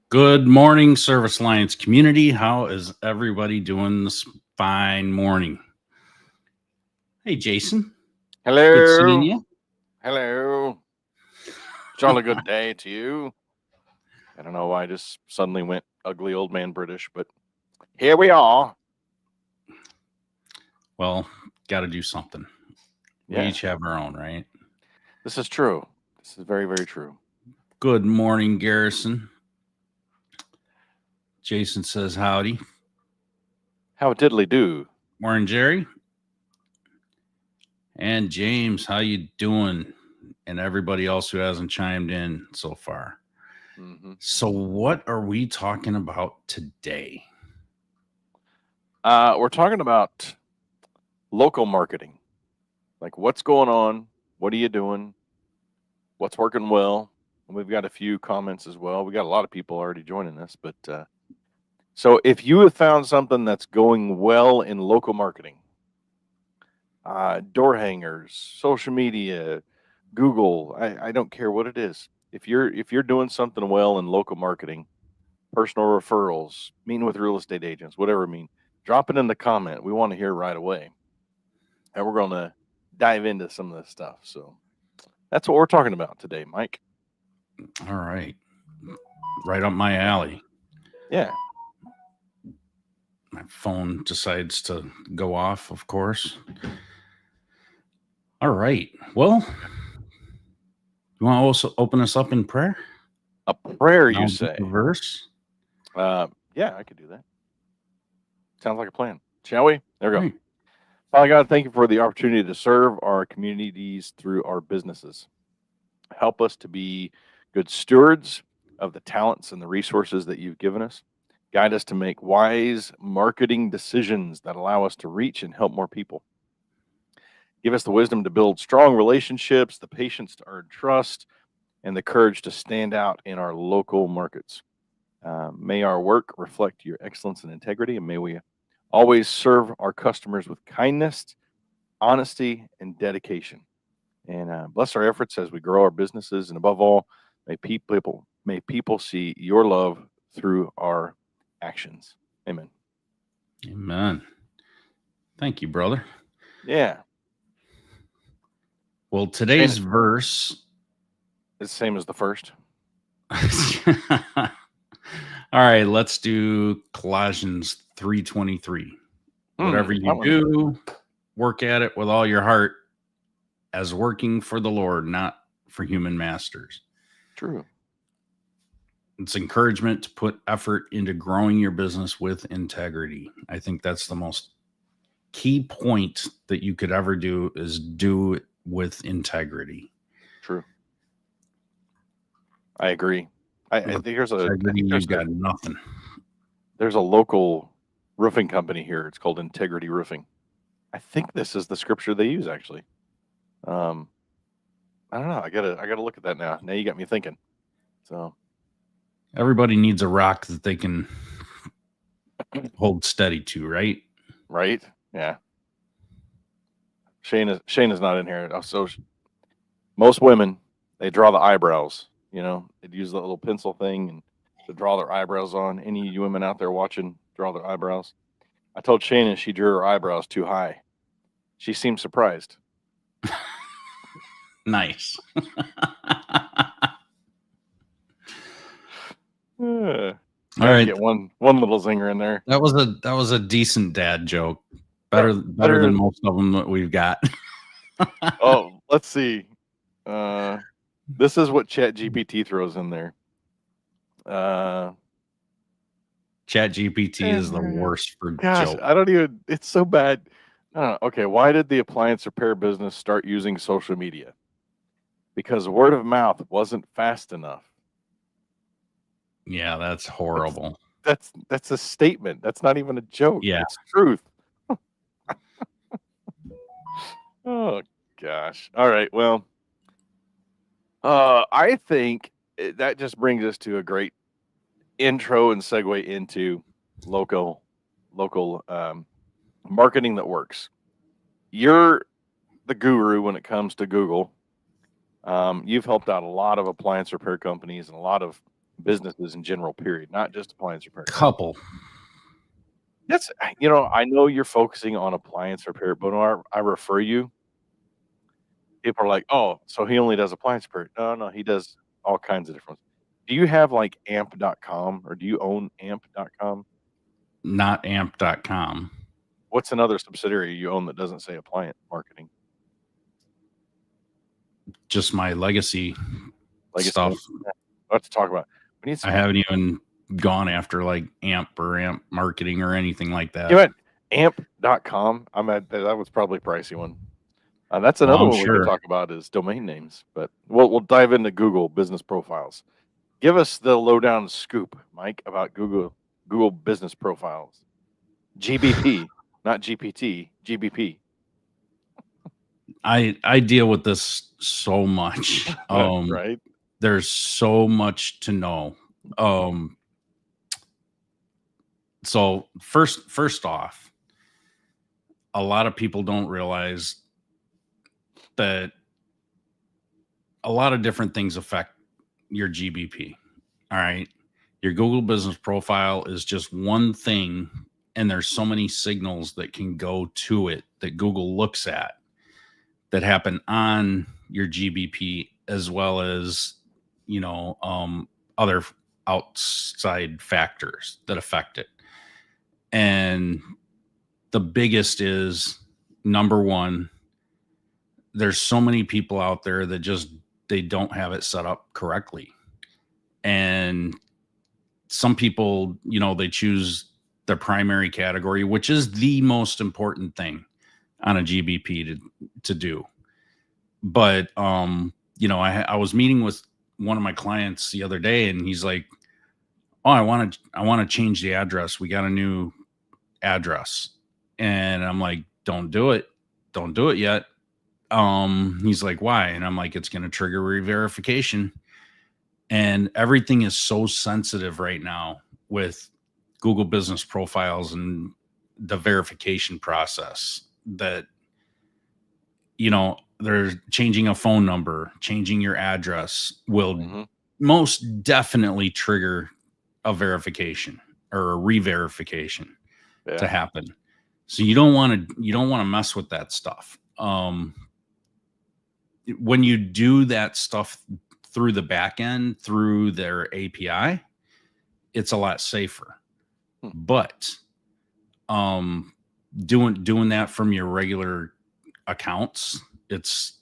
Good morning, Service Alliance community. How is everybody doing this fine morning? Hey, Jason. Good seeing Hello. you. Hello. Jolly good day to you. I don't know why I just suddenly went ugly old man British, but here we are. Well, got to do something. We Yeah, each have our own, right? this is true. This is very, very true. Good morning, Garrison. Jason says howdy. How diddly do. Morning, Jerry. And James, how you doing? And everybody else who hasn't chimed in so far. Mm-hmm. So, what are we talking about today? We're talking about local marketing. Like what's going on? What are you doing? What's working well? And we've got a few comments as well. We got a lot of people already joining us, but so if you have found something that's going well in local marketing, door hangers, social media, Google. I don't care what it is. If you're doing something well in local marketing, personal referrals, meeting with real estate agents, whatever I mean, drop it in the comment. We want to hear right away, and we're going to dive into some of this stuff. So that's what we're talking about today, Mike. All right. Right up my alley. Yeah. My phone decides to go off, of course. All right. Well, you want to also open us up in prayer? A prayer, And you I'll do the say? verse. Yeah, I could do that. Sounds like a plan. Shall we? There we All go. right. Father God, thank you for the opportunity to serve our communities through our businesses. Help us to be good stewards of the talents and the resources that you've given us. Guide us to make wise marketing decisions that allow us to reach and help more people. Give us the wisdom to build strong relationships, the patience to earn trust, and the courage to stand out in our local markets. May our work reflect your excellence and integrity, and may we always serve our customers with kindness, honesty, and dedication. And bless our efforts as we grow our businesses, and above all, may people see your love through our actions. Amen. Amen. Thank you, brother. Yeah, Well, Shane, today's verse. it's the same as the first. All right, let's do Colossians 3:23. Whatever That you one. do, work at it with all your heart as working for the Lord, not for human masters. True. It's encouragement to put effort into growing your business with integrity. I think that's the most key point that you could ever do is do it with integrity. True. I agree. I With think there's a. I integrity, think you got nothing. there's a local roofing company here. It's called Integrity Roofing. I think this is the scripture they use actually. Um, I don't know. I gotta look at that now. Now you got me thinking. So Everybody needs a rock that they can hold steady to, right? right, yeah. Shane is not in here. So most women, they draw the eyebrows. They'd use the little pencil thing and to draw their eyebrows on. Any of you women out there watching, draw their eyebrows. I told Shana she drew her eyebrows too high. She seemed surprised. Nice. Uh, All Had to right, get one little zinger in there. that was a decent dad joke. Yeah, Better than better. most of them that we've got. Oh, let's see. Uh, this is what Chat GPT throws in there. Uh, Chat GPT is the worst for Gosh, joke. I don't even. It's so bad. Okay, why did the appliance repair business start using social media? Because word of mouth wasn't fast enough. Yeah, that's That's horrible. that's a statement. That's not even a joke. Yeah. It's truth. Oh gosh. All right. Well, I think that just brings us to a great intro and segue into local marketing that works. You're the guru when it comes to Google. You've helped out a lot of appliance repair companies and a lot of businesses in general, period, not just appliance repair. Couple. That's, I know you're focusing on appliance repair, but when I refer you, people are like, "Oh, so he only does appliance repair." No, he does all kinds of different ones. Do you have like amp.com or do you own amp.com? Not amp.com. What's another subsidiary you own that doesn't say appliance marketing? Just my legacy stuff. Yeah, we'll have to talk about it. We need I some. haven't even gone after like amp or amp marketing or anything like that. You know what? Amp.com. That was probably a pricey one. That's Well, another I'm one we can sure. talk about is domain names, but we'll dive into Google business profiles. Give us the lowdown scoop, Mike, about Google business profiles. GBP, not GPT, GBP. I deal with this so much. Right? There's so much to know. So first off, a lot of people don't realize that a lot of different things affect your GBP. All right. Your Google business profile is just one thing, and there's so many signals that can go to it that Google looks at that happen on your GBP as well as, other outside factors that affect it. And the biggest is number one, there's so many people out there that just they don't have it set up correctly. And some people, they choose their primary category, which is the most important thing on a GBP to do. But I was meeting with one of my clients the other day, and he's like, "Oh, I want to change the address. We got a new address." And I'm like, "Don't do it. Don't do it yet." He's like, "Why?" And I'm like, "It's going to trigger re-verification." And everything is so sensitive right now with Google business profiles and the verification process that, they're changing a phone number, changing your address will most definitely trigger a verification or a re-verification to happen. So you don't want to mess with that stuff. When you do that stuff through the back end, through their API, it's a lot safer. But doing that from your regular accounts, it's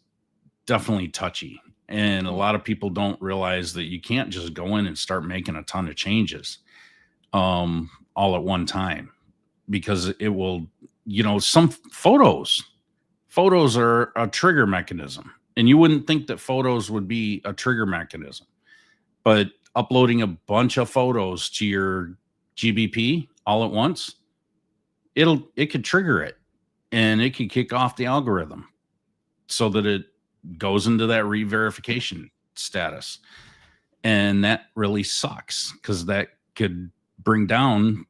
definitely touchy. And a lot of people don't realize that you can't just go in and start making a ton of changes all at one time, because it will, some photos are a trigger mechanism. And you wouldn't think that photos would be a trigger mechanism, but uploading a bunch of photos to your GBP all at once, it could trigger it, and it could kick off the algorithm so that it goes into that re-verification status. And that really sucks, because that could bring down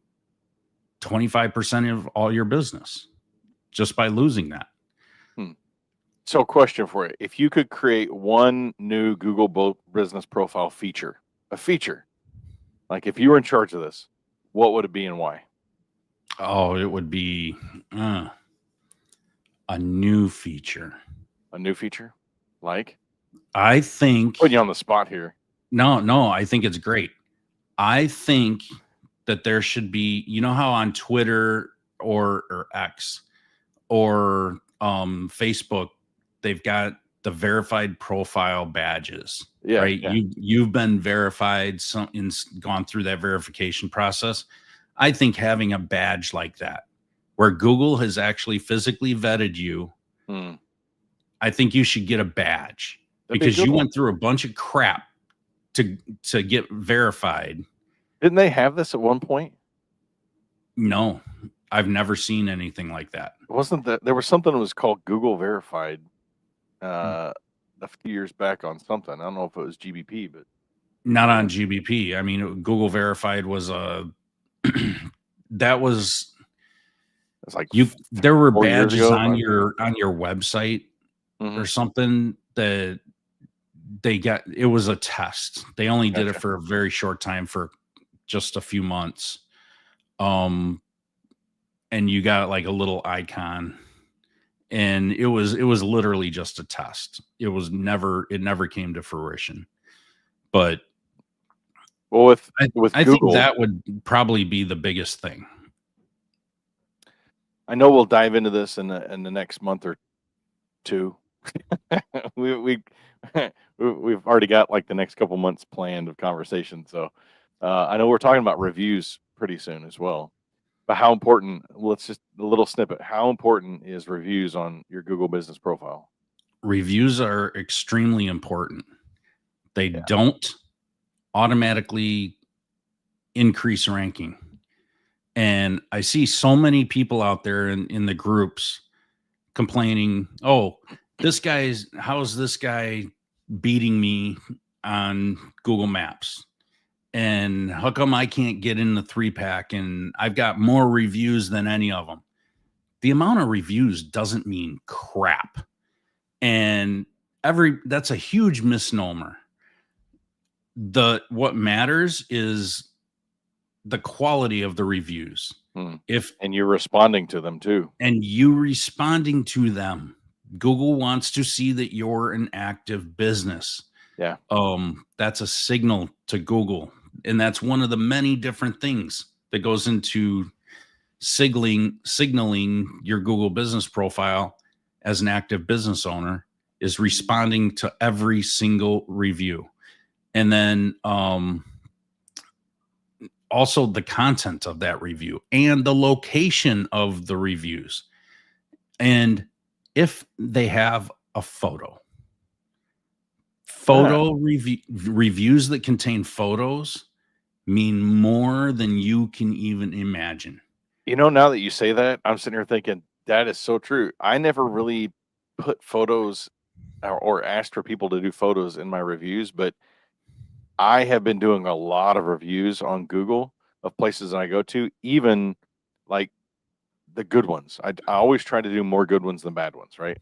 25% of all your business just by losing that. So, question for you. If you could create one new Google business profile feature, like if you were in charge of this, what would it be and why? Oh, it would be a new feature. A new feature? Like? I think. Putting you on the spot here. No, I think it's great. I think that there should be, how on Twitter or X or Facebook, they've got the verified profile badges, right? Yeah. You've been verified, gone through that verification process. I think having a badge like that, where Google has actually physically vetted you, I think you should get a badge, because you went through a bunch of crap to get verified. Didn't they have this at one point? No, I've never seen anything like that. Wasn't that there was something that was called Google Verified a few years back on something? I don't know if it was GBP, but not on GBP. I mean, Google Verified was that was it's like there were badges ago, on your website or something that it was a test. They only did it Gotcha. for a very short time, for just a few months. Um, and you got like a little icon, and it was literally just a test. It never came to fruition. But Well, with I think Google, that would probably be the biggest thing. I know we'll dive into this in the next month or two. we we've already got like the next couple months planned of conversation. So I know we're talking about reviews pretty soon as well. But how important? Let's just a little snippet. How important is reviews on your Google Business profile? Reviews are extremely important. They Yeah. don't automatically increase ranking. And I see so many people out there in the groups complaining, oh, how's this guy beating me on Google Maps? And how come I can't get in the 3-pack and I've got more reviews than any of them? The amount of reviews doesn't mean crap. And that's a huge misnomer. What matters is the quality of the reviews. Hmm. If And you're responding to them too. and you responding to them, Google wants to see that you're an active business. Yeah. That's a signal to Google, and that's one of the many different things that goes into signaling your Google business profile as an active business owner, is responding to every single review. And then also the content of that review and the location of the reviews. And if they have a reviews that contain photos mean more than you can even imagine. Now that you say that, I'm sitting here thinking that is so true. I never really put photos or asked for people to do photos in my reviews, but I have been doing a lot of reviews on Google of places that I go to, even like the good ones. I always try to do more good ones than bad ones, right?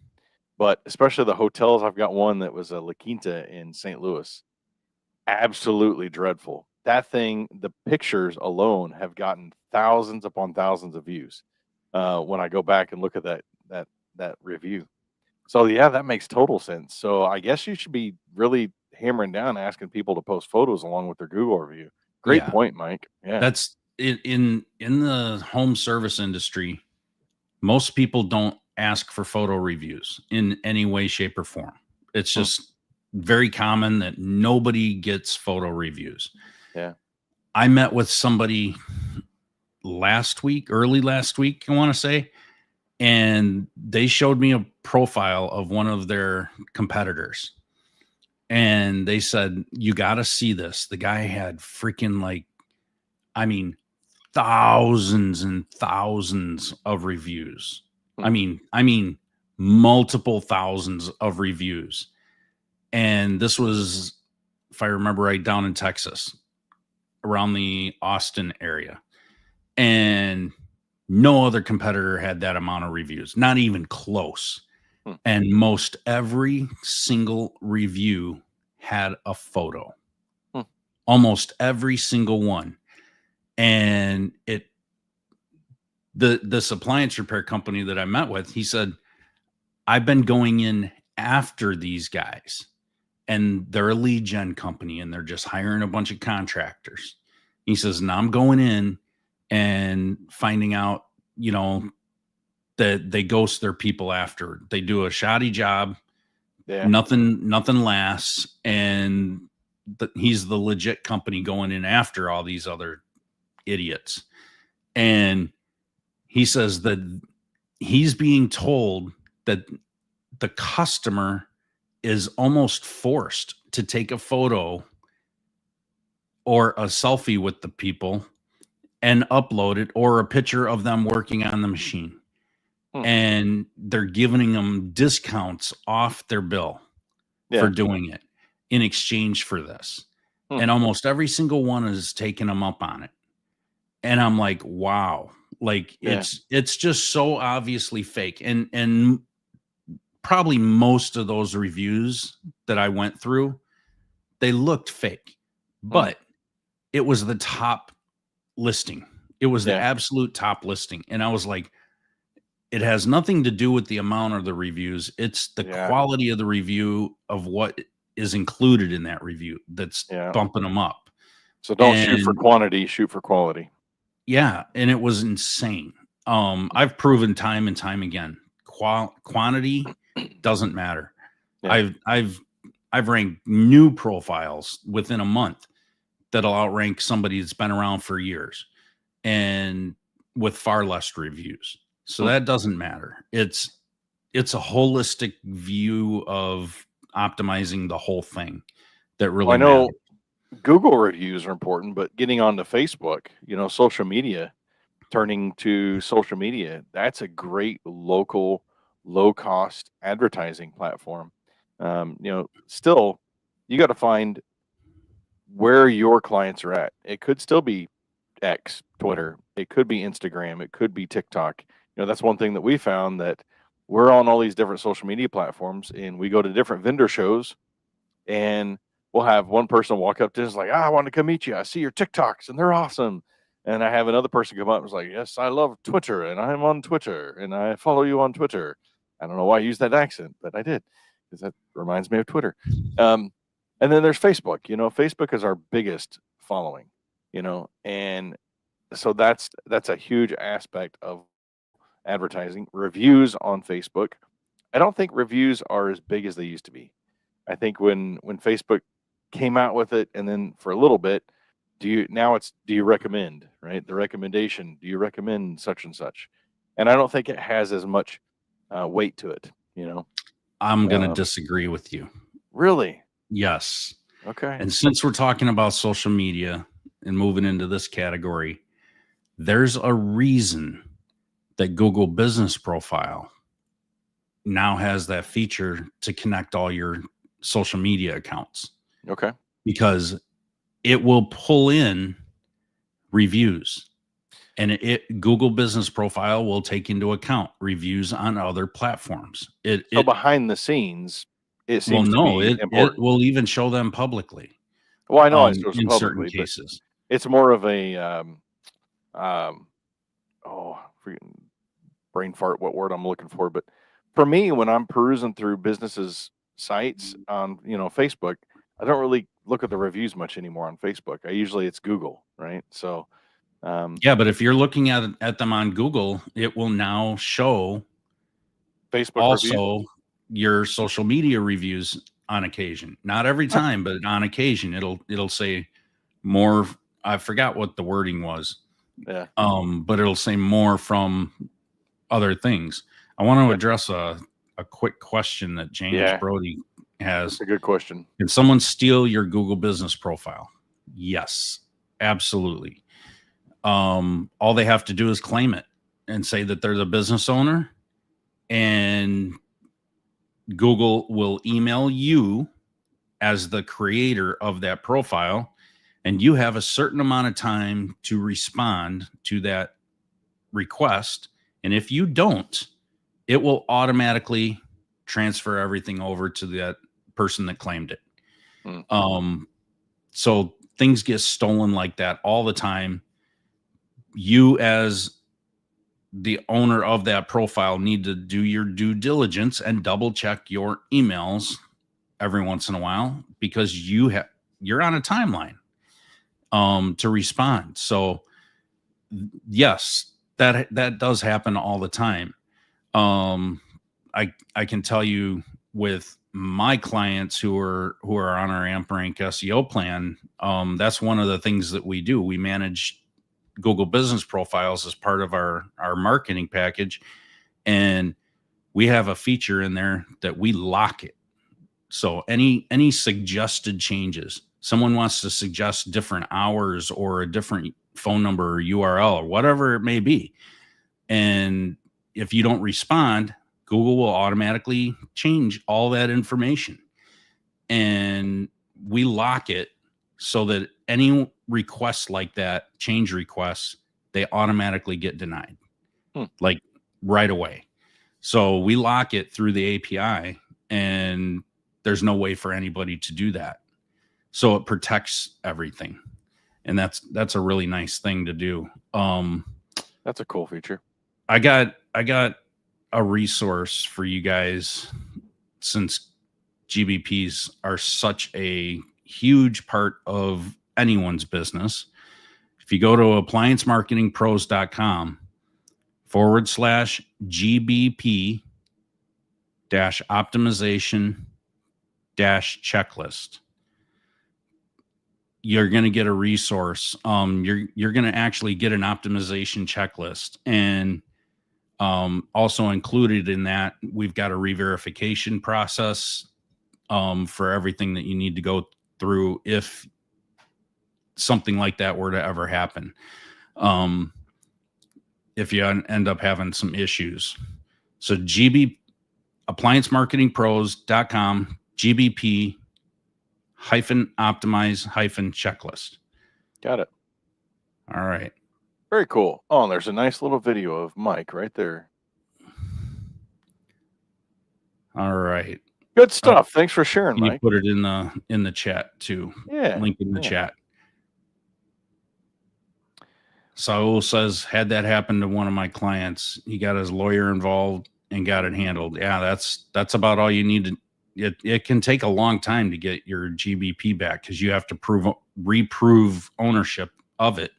But especially the hotels, I've got one that was a La Quinta in St. Louis. Absolutely dreadful. That thing, the pictures alone have gotten thousands upon thousands of views when I go back and look at that review. So yeah, that makes total sense. So I guess you should be really hammering down asking people to post photos along with their Google review. Great Yeah, point, Mike. Yeah. that's in the home service industry. Most people don't ask for photo reviews in any way, shape, or form. It's Hmm. just very common that nobody gets photo reviews. Yeah. I met with somebody early last week, I want to say, and they showed me a profile of one of their competitors. And they said, you got to see this. The guy had freaking I mean, thousands and thousands of reviews. Hmm. I mean, multiple thousands of reviews. And this was, if I remember right, down in Texas, around the Austin area. And no other competitor had that amount of reviews, not even close. Hmm. And most every single review had a photo, Hmm. almost every single one. And this appliance repair company that I met with, he said, I've been going in after these guys, and they're a lead gen company and they're just hiring a bunch of contractors. He says, now I'm going in and finding out, that they ghost their people after. They do a shoddy job, Yeah. nothing lasts, and he's the legit company going in after all these other idiots. And he says that he's being told that the customer is almost forced to take a photo or a selfie with the people and upload it, or a picture of them working on the machine. Hmm. And they're giving them discounts off their bill for Yeah. doing it in exchange for this. Hmm. And almost every single one is taking them up on it. And I'm like, wow, like Yeah. it's just so obviously fake. And probably most of those reviews that I went through, they looked fake, Mm. but it was the top listing. It was the Yeah. absolute top listing. And I was like, it has nothing to do with the amount of the reviews. It's the Yeah. quality of the review of what is included in that review that's Yeah. bumping them up. So don't shoot for And quantity, shoot for quality. yeah, and it was insane. I've proven time and time again, quantity doesn't matter. Yeah. I've ranked new profiles within a month that'll outrank somebody that's been around for years and with far less reviews. So Hmm. that doesn't matter. It's a holistic view of optimizing the whole thing that Well, really I matters. know Google reviews are important, but getting onto Facebook, social media, turning to social media, that's a great local, low cost advertising platform. Still, you got to find where your clients are at. It could still be X, Twitter, it could be Instagram, it could be TikTok. That's one thing that we found, that we're on all these different social media platforms and we go to different vendor shows, and we'll have one person walk up to us like, I want to come meet you. I see your TikToks and they're awesome. And I have another person come up and was like, yes, I love Twitter and I'm on Twitter and I follow you on Twitter. I don't know why I used that accent, but I did, because that reminds me of Twitter. Um, and then there's Facebook. Facebook is our biggest following, and so that's a huge aspect of advertising. Reviews on Facebook. I don't think reviews are as big as they used to be. I think when Facebook came out with it, and then for a little bit, do you recommend, right? The recommendation, do you recommend such and such? And I don't think it has as much weight to it. I'm going to Um, disagree with you. really? Yes. Okay. And since we're talking about social media and moving into this category, there's a reason that Google Business Profile now has that feature to connect all your social media accounts, Okay. because it will pull in reviews, and Google Business Profile will take into account reviews on other platforms. So behind the scenes, it Well, seems to no, be it important. will even show them publicly, Well, I know I suppose in certain publicly, but cases. it's more of a um, freaking brain fart, what word I'm looking for. But for me, when I'm perusing through businesses' sites on Facebook, I don't really look at the reviews much anymore on Facebook. It's Google, right? So Yeah, but if you're looking at them on Google, it will now show Facebook reviews. also your social media reviews on occasion. Not every Huh. time, but on occasion it'll say more. I forgot what the wording was. Yeah. But it'll say more from other things. I want to Yeah. address a quick question that James Yeah. Brody has. That's a good question. Can someone steal your Google Business Profile? Yes, absolutely. All they have to do is claim it and say that they're the business owner, and Google will email you as the creator of that profile, and you have a certain amount of time to respond to that request. And if you don't, it will automatically transfer everything over to that person that claimed it. Hmm. So things get stolen like that all the time. You, as the owner of that profile, need to do your due diligence and double check your emails every once in a while, because you're on a timeline to respond. So yes, that does happen all the time. I can tell you, with my clients who are on our AMP Rank SEO plan, that's one of the things that we do. We manage Google Business Profiles as part of our marketing package, and we have a feature in there that we lock it. So any suggested changes, someone wants to suggest different hours or a different phone number or URL or whatever it may be, and if you don't respond, Google will automatically change all that information. And we lock it so that any requests like that, change requests, they automatically get denied, Hmm. like right away. So we lock it through the API, and there's no way for anybody to do that. So it protects everything. And that's a really nice thing to do. That's a cool feature. I got a resource for you guys, since GBPs are such a huge part of anyone's business. If you go to appliancemarketingpros.com/GBP optimization checklist, you're going to get a resource. You're going to actually get an optimization checklist, and also included in that, we've got a re-verification process for everything that you need to go through if something like that were to ever happen. If you end up having some issues. So appliancemarketingpros.com GBP optimize checklist. Got it. All right. Very cool. Oh, and there's a nice little video of Mike right there. All right. Good stuff. Thanks for sharing, Can you Mike. put it in the chat too? Yeah. Link in the chat. Saul says, had that happen to one of my clients, he got his lawyer involved and got it handled. Yeah, that's about all you need to. It can take a long time to get your GBP back, because you have to reprove ownership of it,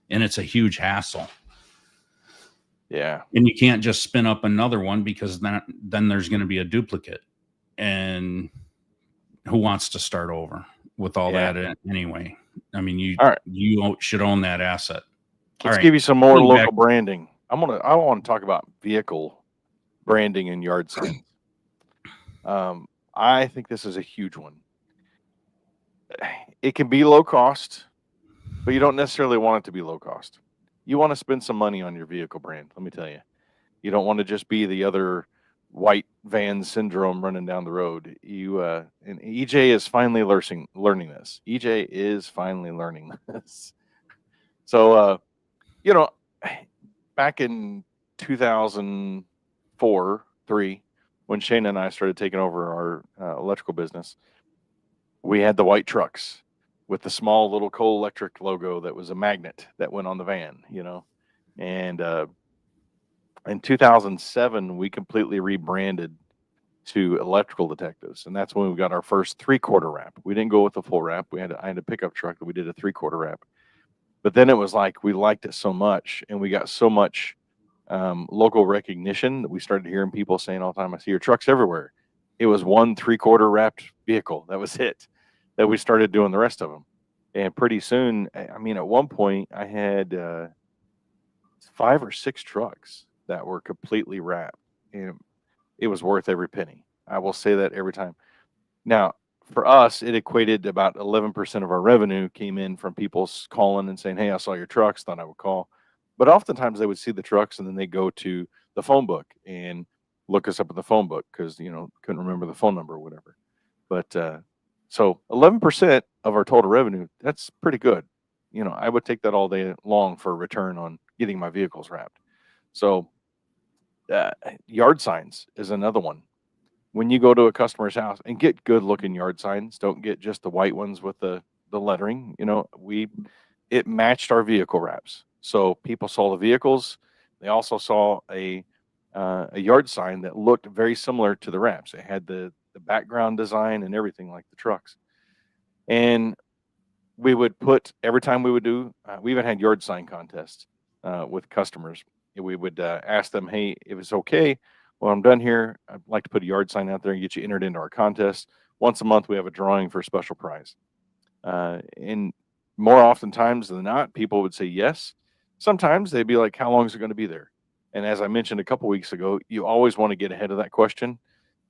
and it's a huge hassle. Yeah. And you can't just spin up another one, because then there's going to be a duplicate, and who wants to start over with all that anyway? I mean, you should own that asset. Let's give you some more local branding. I want to talk about vehicle branding and yard signs. I think this is a huge one. It can be low cost, but you don't necessarily want it to be low cost. You want to spend some money on your vehicle brand. Let me tell you, you don't want to just be the other white van syndrome running down the road. And EJ is finally learning this. EJ is finally learning this. So, back in 2004, 3, when Shane and I started taking over our electrical business, we had the white trucks with the small little Coal Electric logo that was a magnet that went on the van, And in 2007, we completely rebranded to Electrical Detectives, and that's when we got our first 3/4 wrap. We didn't go with the full wrap. I had a pickup truck that we did a 3/4 wrap. But then it was like we liked it so much, and we got so much local recognition that we started hearing people saying all the time, "I see your trucks everywhere." It was 1 3/4 wrapped vehicle. That was it. That we started doing the rest of them. And pretty soon, I mean, at one point, I had 5 or 6 trucks that were completely wrapped, and it was worth every penny. I will say that every time. Now, for us, it equated about 11% of our revenue came in from people calling and saying, "Hey, I saw your trucks, thought I would call." But oftentimes they would see the trucks and then they go to the phone book and look us up in the phone book because, couldn't remember the phone number or whatever. But so 11% of our total revenue, that's pretty good. I would take that all day long for a return on getting my vehicles wrapped. So yard signs is another one. When you go to a customer's house, and get good looking yard signs, don't get just the white ones with the lettering. It matched our vehicle wraps, so people saw the vehicles. They also saw a yard sign that looked very similar to the wraps. It had the background design and everything like the trucks. And we would put, every time we would do, we even had yard sign contests with customers. We would ask them, "Hey, if it's okay, when I'm done here, I'd like to put a yard sign out there and get you entered into our contest. Once a month, we have a drawing for a special prize." And more oftentimes than not, people would say yes. Sometimes they'd be like, "How long is it going to be there?" And as I mentioned a couple weeks ago, you always want to get ahead of that question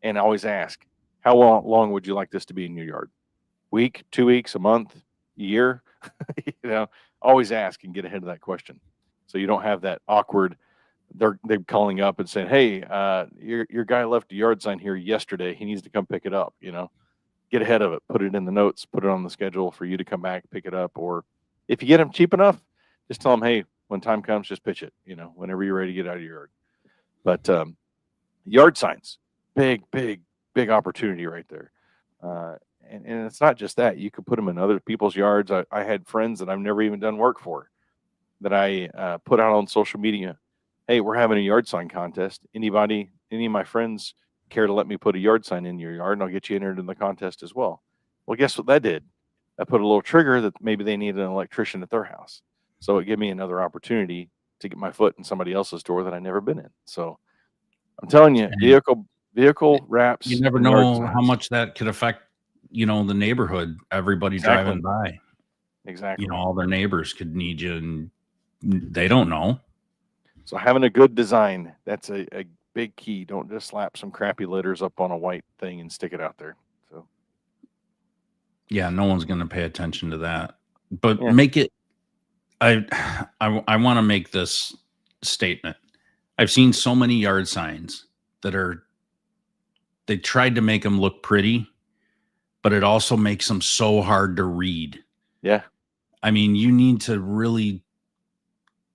and always ask, "How long would you like this to be in your yard? Week, 2 weeks, a month, a year?" Always ask and get ahead of that question, so you don't have that awkward. They're calling up and saying, "Hey, your guy left a yard sign here yesterday. He needs to come pick it up." Get ahead of it. Put it in the notes. Put it on the schedule for you to come back, pick it up. Or if you get them cheap enough, just tell them, "Hey, when time comes, just pitch it. Whenever you're ready to get out of your yard." But Yard signs, big, big, big opportunity right there. And it's not just that. You could put them in other people's yards. I had friends that I've never even done work for that I put out on social media. Hey, we're having a yard sign contest. Anybody, any of my friends care to let me put a yard sign in your yard, and I'll get you entered in the contest as well. Well, guess what that did? I put a little trigger that maybe they needed an electrician at their house. So it gave me another opportunity to get my foot in somebody else's door that I'd never been in. So I'm telling you, And vehicle you wraps never and yard know how signs. much that could affect, the neighborhood, everybody driving Exactly. by. Exactly. All their neighbors could need you, and they don't know. So having a good design, that's a big key. Don't just slap some crappy letters up on a white thing and stick it out there. So Yeah, no one's going to pay attention to that. But yeah, make it. I I want to make this statement. I've seen so many yard signs that they tried to make them look pretty, but it also makes them so hard to read. yeah, I mean, you need to really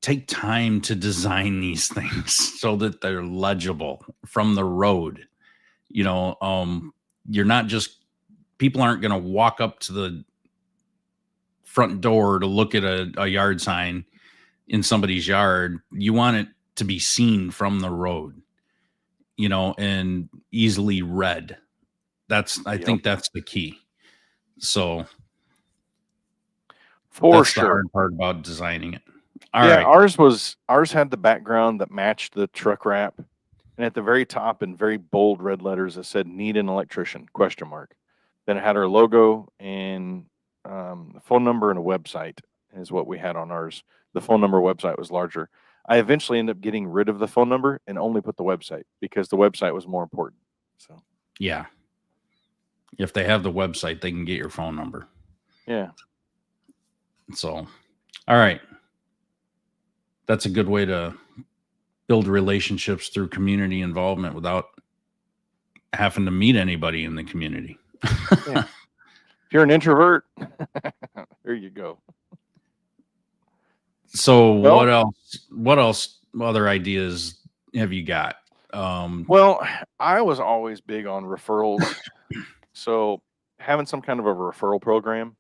take time to design these things so that they're legible from the road. You're not just people aren't going to walk up to the front door to look at a yard sign in somebody's yard. You want it to be seen from the road, and easily read. I yep, think that's the key. So for that's the sure. hard part about designing it. All Yeah, right. ours had the background that matched the truck wrap, and at the very top in very bold red letters it said "Need an electrician?" question mark. Then it had our logo and a phone number and a website is what we had on ours. The phone number website was larger. I eventually ended up getting rid of the phone number and only put the website because the website was more important. So Yeah. If they have the website, they can get your phone number. yeah, So, all right. That's a good way to build relationships through community involvement without having to meet anybody in the community. yeah. If you're an introvert, there you go. So Well, what else? What else? Other ideas have you got? well, I was always big on referrals. So having some kind of a referral program,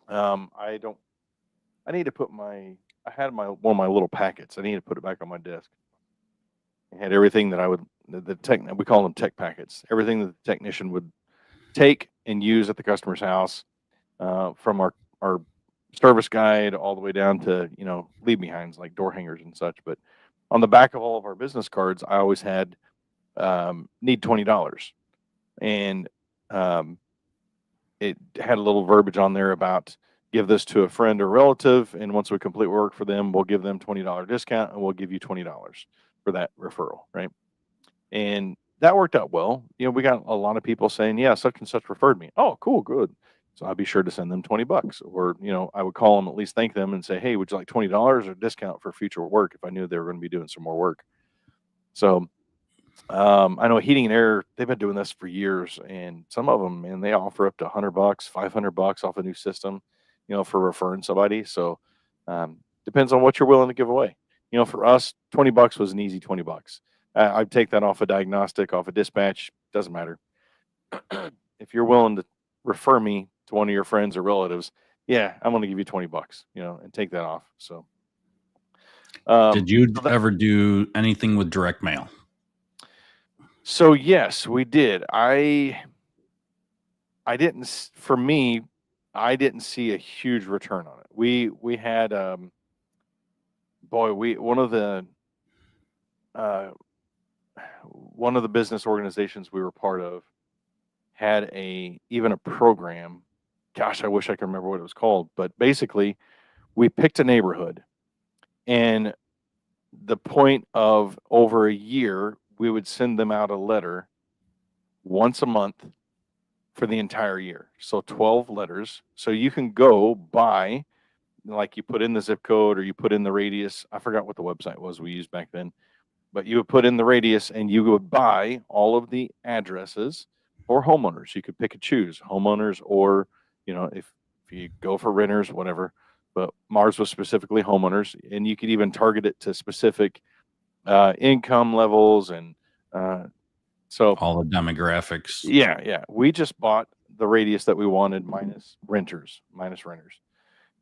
I don't. I need to put my. I had my one of my little packets. I need to put it back on my desk. It had everything that I would the tech. We call them tech packets. Everything that the technician would take and use at the customer's house, from our service guide all the way down to leave behinds like door hangers and such. But on the back of all of our business cards, I always had need $20, and um, it had a little verbiage on there about give this to a friend or relative, and once we complete work for them, we'll give them $20 discount, and we'll give you $20 for that referral, right? And that worked out well. We got a lot of people saying, "Yeah, such and such referred me." Oh, cool, good. So I'd be sure to send them $20, or I would call them, at least thank them, and say, "Hey, would you like $20 or discount for future work?" If I knew they were going to be doing some more work. So I know Heating and Air, they've been doing this for years, and some of them, man, they offer up to $100, $500 off a new system, for referring somebody. So depends on what you're willing to give away. For us, $20 was an easy $20. I'd take that off a diagnostic, off a dispatch, doesn't matter. If you're willing to refer me to one of your friends or relatives, yeah, I'm going to give you $20, and take that off. So, Did you so that, ever do anything with direct mail? so yes, we did. I didn't for me, I didn't see a huge return on it. We had boy, we uh one of the business organizations we were part of had even a program. Gosh, I wish I could remember what it was called, but basically we picked a neighborhood, and the point of over a year we would send them out a letter once a month for the entire year. So 12 letters. So you can go buy, like, you put in the zip code or you put in the radius. I forgot what the website was we used back then, but you would put in the radius and you would buy all of the addresses for homeowners. You could pick and choose homeowners, or, if you go for renters, whatever. But Mars was specifically homeowners, and you could even target it to specific income levels and So All the demographics. yeah, we just bought the radius that we wanted minus renters,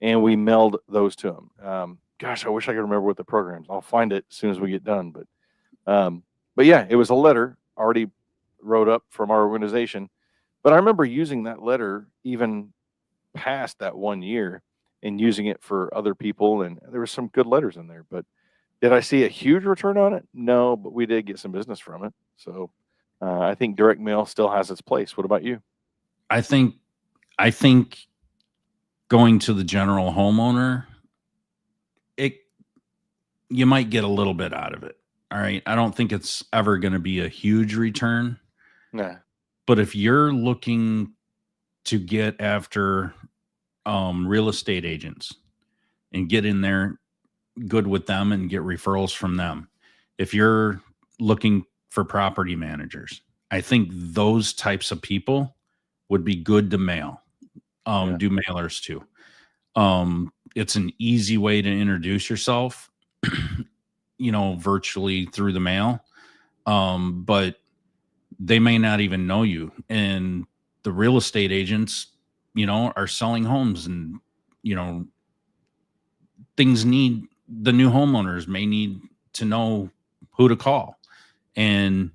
and we mailed those to them. Gosh, I wish I could remember what the programs. I'll find it as soon as we get done. But yeah, it was a letter already wrote up from our organization. But I remember using that letter even past that 1 year and using it for other people, and there were some good letters in there. But did I see a huge return on it? No, but we did get some business from it. So I think direct mail still has its place. What about you? I think going to the general homeowner, it you might get a little bit out of it. All right. I don't think it's ever going to be a huge return, Nah. but if you're looking to get after real estate agents and get in there good with them and get referrals from them, if you're looking for property managers, I think those types of people would be good to mail, Yeah. do mailers to. It's an easy way to introduce yourself, virtually through the mail. But they may not even know you. And the real estate agents, are selling homes, and, you know, the new homeowners may need to know who to call. And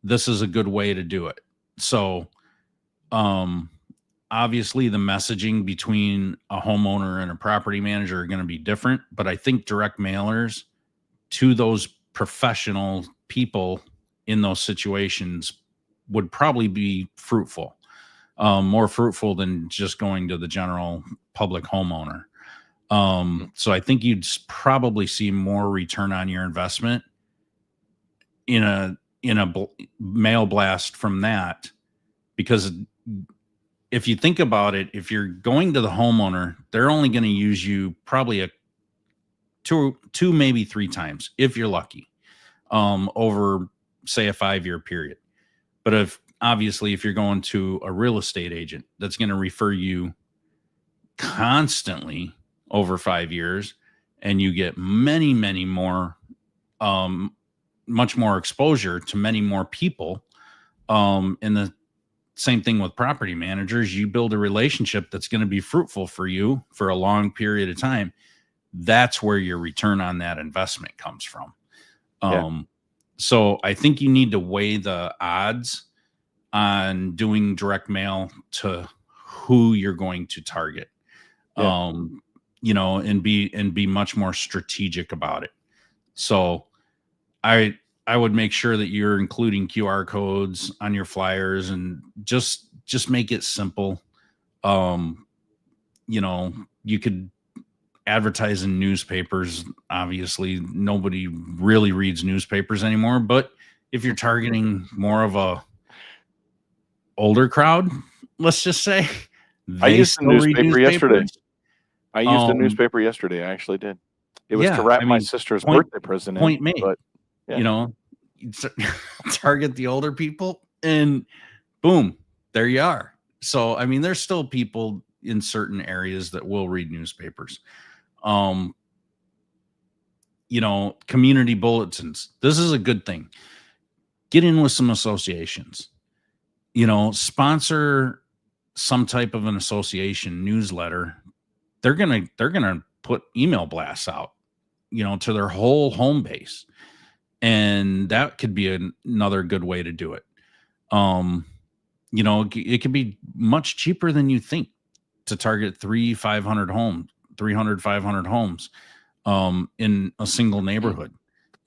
this is a good way to do it. So, um, obviously the messaging between a homeowner and a property manager are going to be different, but I think direct mailers to those professional people in those situations would probably be fruitful, more fruitful than just going to the general public homeowner. So I think you'd probably see more return on your investment in a mail blast from that, because if you think about it, if you're going to the homeowner, they're only going to use you probably a two, maybe three times if you're lucky, over say a 5-year period. But if you're going to a real estate agent that's going to refer you constantly over 5 years, and you get many more, much more exposure to many more people, and the same thing with property managers, you build a relationship that's going to be fruitful for you for a long period of time. That's where your return on that investment comes from. Yeah. So I think you need to weigh the odds on doing direct mail to who you're going to target. Yeah. And be much more strategic about it. So I would make sure that you're including QR codes on your flyers, and just make it simple. Um, you could advertise in newspapers. Obviously, nobody really reads newspapers anymore, but if you're targeting more of a older crowd, let's just say, I they used a still read newspaper yesterday. newspapers. I used a Um, newspaper yesterday. I actually did. It was to yeah, wrap I my mean, sister's point birthday present in, point made. but yeah, You know, target the older people, and boom, there you are. So, I mean, there's still people in certain areas that will read newspapers. Um, Community bulletins. This is a good thing. Get in with some associations. Sponsor some type of an association newsletter. They're gonna put email blasts out, to their whole home base, and that could be another good way to do it. It could be much cheaper than you think to target 300 500 homes in a single neighborhood.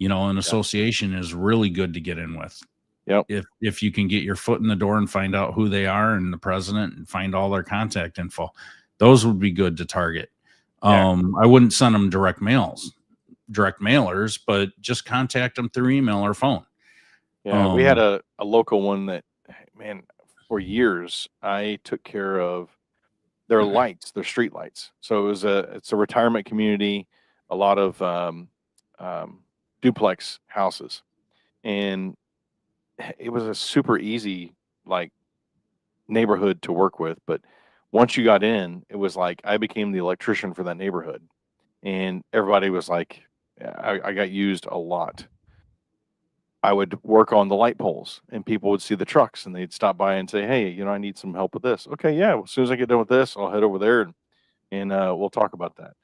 An association is really good to get in with. yep, If you can get your foot in the door and find out who they are and the president and find all their contact info, those would be good to target. yeah, I wouldn't send them direct mailers, but just contact them through email or phone. yeah. We had a local one that, man, for years I took care of their lights, their street lights. So it's a retirement community, a lot of um, duplex houses, and it was a super easy like neighborhood to work with. But once you got in, it was like I became the electrician for that neighborhood, and everybody was like, I got used a lot. I would work on the light poles, and people would see the trucks, and they'd stop by and say, "Hey, I need some help with this." Okay, yeah. As soon as I get done with this, I'll head over there and we'll talk about that.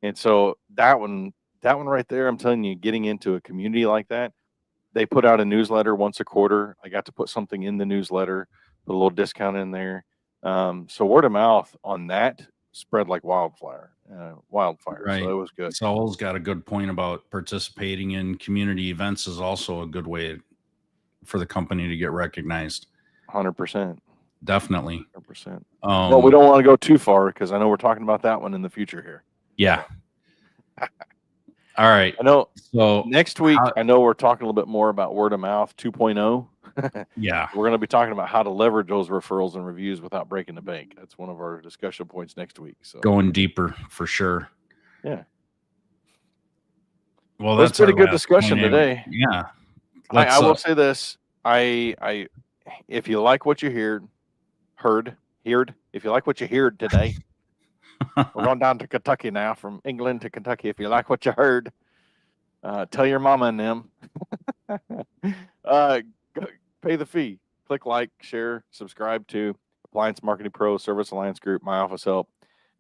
And so that one right there, I'm telling you, getting into a community like that, they put out a newsletter once a quarter. I got to put something in the newsletter, put a little discount in there. So word of mouth on that spread like wildfire. Right. So it was good. Saul's got a good point about participating in community events is also a good way for the company to get recognized. 100%. Definitely. 100%. Well, we don't want to go too far because I know we're talking about that one in the future here. Yeah. All right. I know. So next week, I know we're talking a little bit more about word of mouth 2.0. Yeah. We're going to be talking about how to leverage those referrals and reviews without breaking the bank. That's one of our discussion points next week. So going deeper for sure. Yeah. Well, that's pretty good our last discussion point. today. Yeah. I will say this. I if you like what you heard, if you like what you heard today, we're going down to Kentucky now, from England to Kentucky. If you like what you heard, tell your mama and them. Pay the fee. Click like, share, subscribe to Appliance Marketing Pro, Service Alliance Group, My Office Help.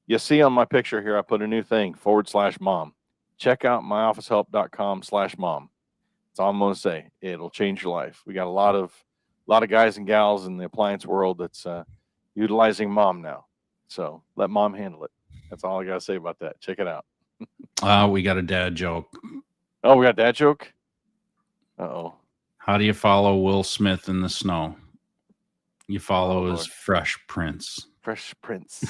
You see on my picture here, I put a new thing, /mom. Check out myofficehelp.com/mom. That's all I'm going to say. It'll change your life. We got a lot of guys and gals in the appliance world that's utilizing mom now. So let mom handle it. That's all I got to say about that. Check it out. We got a dad joke. Oh, we got that joke? Uh-oh. How do you follow Will Smith in the snow? You follow his Fresh Prince. Fresh Prince.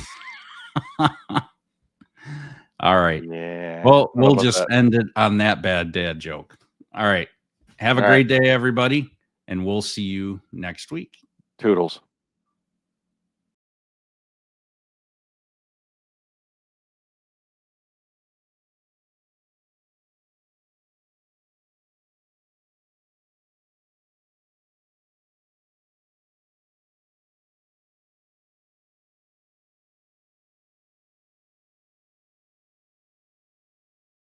All right. Yeah. Well, we'll just end it on that bad dad joke. All right. Have a great day, everybody, and we'll see you next week. Toodles.